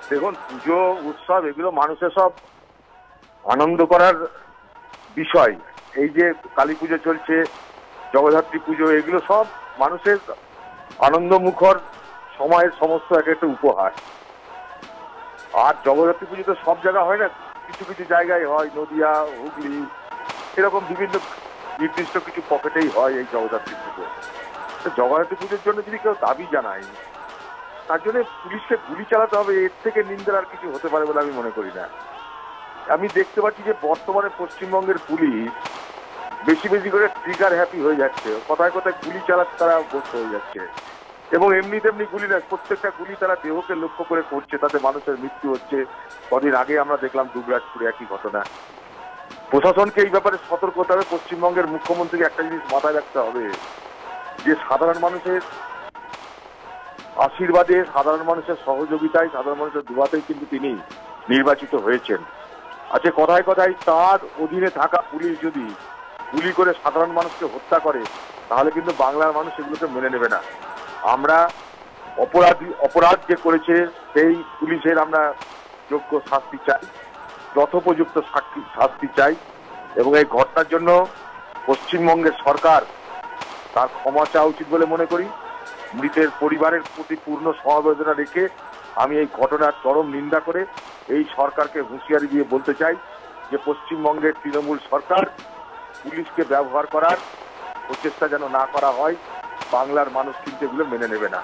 দেখুন, পুজো উৎসব এগুলো মানুষের সব আনন্দ করার বিষয়। এই যে কালী পুজো চলছে, জগদ্ধাত্রী পুজো, এগুলো সব মানুষের আনন্দমুখর সময়ের সমস্ত এক একটা উপহার। আর জগদ্ধাত্রী পুজো তো সব জায়গা হয় না, কিছু কিছু জায়গায় হয়, নদিয়া, হুগলি, এরকম বিভিন্ন নির্দিষ্ট কিছু পকেটেই হয় এই জগদ্ধাত্রী পুজো। তো জগদ্ধাত্রী পুজোর জন্য যদি কেউ দাবি জানায়, তার জন্য পুলিশকে গুলি চালাতে হবে, এর থেকে নিন্দার আর কিছু হতে পারে বলে আমি মনে করি না। আমি দেখতে পাচ্ছি যে বর্তমানে পশ্চিমবঙ্গের পুলিশ বেশি বেশি করে ট্রিগার হ্যাপি হয়ে যাচ্ছে, কথায় কথায় গুলি চালাতে তারা অভ্যস্ত হয়ে যাচ্ছে। এবং এমনি তেমনি গুলি না, প্রত্যেকটা গুলি তারা দেহকে লক্ষ্য করে করছে, তাতে মানুষের মৃত্যু হচ্ছে। কদিন আগে আমরা দেখলাম দুবরাজপুরে একই ঘটনা। প্রশাসনকে এই ব্যাপারে সতর্ক হতে হবে। পশ্চিমবঙ্গের মুখ্যমন্ত্রীকে একটা জিনিস মাথায় রাখতে হবে, যে সাধারণ মানুষের আশীর্বাদে, সাধারণ মানুষের সহযোগিতায়, সাধারণ মানুষের দুয়াতেই কিন্তু তিনি নির্বাচিত হয়েছেন। আচ্ছা, কথায় কথায় তার অধীনে থাকা পুলিশ যদি গুলি করে সাধারণ মানুষকে হত্যা করে, তাহলে কিন্তু বাংলার মানুষ এগুলোকে মেনে নেবে না। আমরা অপরাধ যে করেছে সেই পুলিশের আমরা যোগ্য শাস্তি চাই, যথোপযুক্ত শাস্তি চাই। এবং এই ঘটনার জন্য পশ্চিমবঙ্গের সরকার তার ক্ষমা চাওয়া উচিত বলে মনে করি। মৃতের পরিবারের প্রতি পূর্ণ সমবেদনা রেখে আমি এই ঘটনার চরম নিন্দা করে এই সরকারকে হুঁশিয়ারি দিয়ে বলতে চাই যে পশ্চিমবঙ্গের তৃণমূল সরকার পুলিশকে ব্যবহার করার প্রচেষ্টা যেন না করা হয়। বাংলার মানুষ কিন্তু এগুলো মেনে নেবে না।